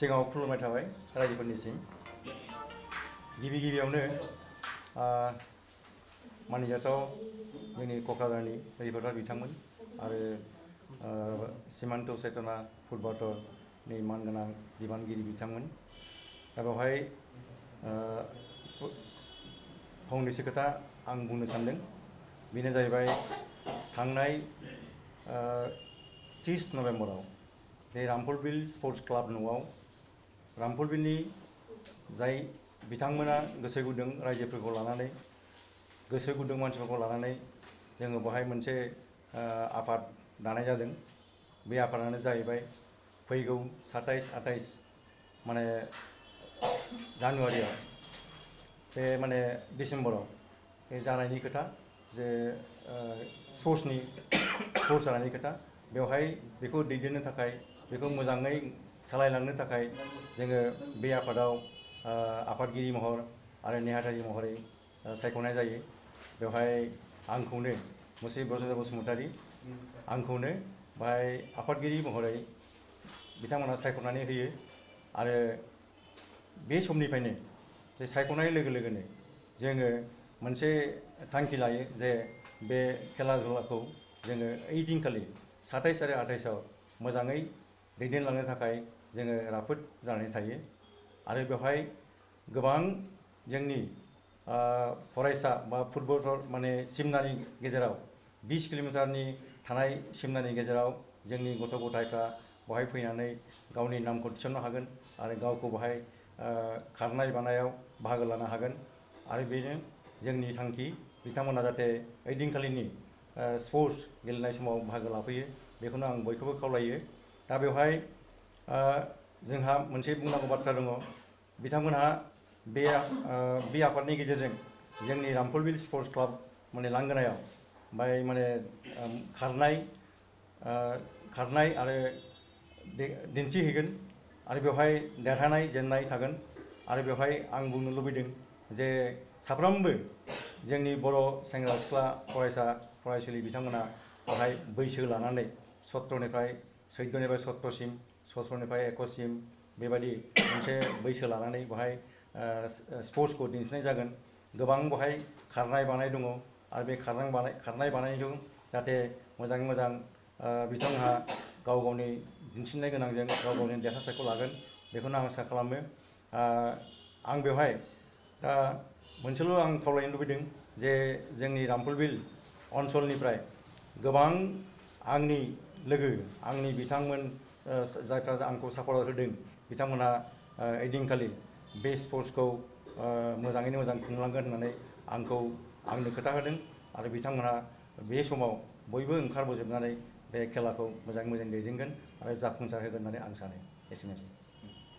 सिगाङाव खुलुमनाय थाबाय रायजोफोरनिसिम गिबियावनो मानिजाथाव जोंनि क'क्राझारनि रिपर्टार बिथांमोन आरो सीमान्त चेतना फुटबाथरनि मानगोनां बिबानगिरि बिथांमोन दा बेवहाय फंनैसो खोथा आं बुंनो सानदों बेनो जाहैबाय थांनाय 30 नभेम्बराव बे रामफलबिल स्पर्ट्स क्लाब न'आव रामफलबिलनि जाय बिथांमोना गोसो गुदुं रायजोफोरखौ लानानै गोसो गुदुं मानसिफोरखौ लानानै जोङो बेवहाय मोनसे आफाद दानाय जादों बे आफादानो जाहैबाय फैगौ 27-28 माने जानुवारियाव बे माने डिसेम्बराव बे जानायनि खोथा जे स्पर्ट्स जानायनि खोथा बेवहाय बेखौ दैदेननो थाखाय बेखौ मोजाङै सालायलांनो थाखाय जोङो बे आफादाव आफादगिरि महर आरो नेहाथारि महरै सायख'नाय जायो बेवहाय आंखौनो मुस्रि ब्रजेन्द्र बसुमतारी आंखौनो बाहाय आफादगिरि महरै बिथांमोना सायख'नानै होयो आरो बे समनिफ्रायनो जे सायख'नाय लोगो लोगोनो जोङो मोनसे थांखि लायो जे बे खेला धुलाखौ जोङो ओइ दिनखालि 27 आरो 28आव मोजाङै दैदेनलांनो थाखाय जोङो राफोद जानानै थायो आरो बेवहाय गोबां जोंनि फरायसा बा फुटबल माने सिमनानि गेजेराव 20 किल'मिटारनि थानाय सिमनानि गेजेराव जोंनि गथ' गथायफ्रा बेवहाय फैनानै गावनि नामखौ थिसननो हागोन आरो गावखौ बेवहाय खारनाय बारनायाव बाहागो लानो हागोन आरो बेनो जोंनि थांखि बिथांमोना जाहाथे ओइदिनखालिनि स्पर्ट्स गेलेनाय समाव बाहागो लाफैयो बेखौनो आं बयखौबो खावलायो दा बेवहाय जोंहा मोनसे बुंनांगौ बाथ्रा दङ बिथांमोनहा बे आफादनि गेजेरजों जोंनि रामफलबिल स्पर्ट्स क्लाब माने लांगोनायाव बाय माने खारनाय आरो दिन्थिहैगोन आरो बेवहाय देरहानाय जेननाय थागोन आरो बेवहाय आं बुंनो लुबैदों जे साफ्रोमबो जोंनि बर' सेंग्रा सिख्ला फरायसा फरायसुलि बिथांमोना बेवहाय बैसो लानानै 17निफ्राय 17सिम 17निफ्राय 21सिम बेबायदि मोनसे बैसो लानानै बेवहाय स्पर्ट्सखौ दिन्थिनाय जागोन गोबां बेवहाय खारनाय बारनाय दङ आरो बे खारनाय बारनायजों जाहाथे मोजाङै मोजां बिथांमोनहा गाव गावनि दिन्थिनाय गोनांजों गाव गावनि देरहासारखौ लागोन बेखौनो आं आसा खालामो आं बेवहाय दा मोनसेल' आं खावलायनो लुबैदों जे जोंनि रामफलबिल ओनसोलनिफ्राय गोबां आंनि लोगो आंनि बिथांमोन जायफ्रा आंखौ सापर्ट होदों बिथांमोनहा ओइदिनखालि बे स्पर्ट्सखौ मोजाङैनो मोजां खुंलांगोन होननानै आंनो खोथा होदों आरो बिथांमोनहा बे समाव बयबो ओंखारबोजोबनानै बे खेलाखौ मोजाङै मोजां दैदेनगोन आरो जाफुंसार होगोन होननानै आं सानो एसेनोसै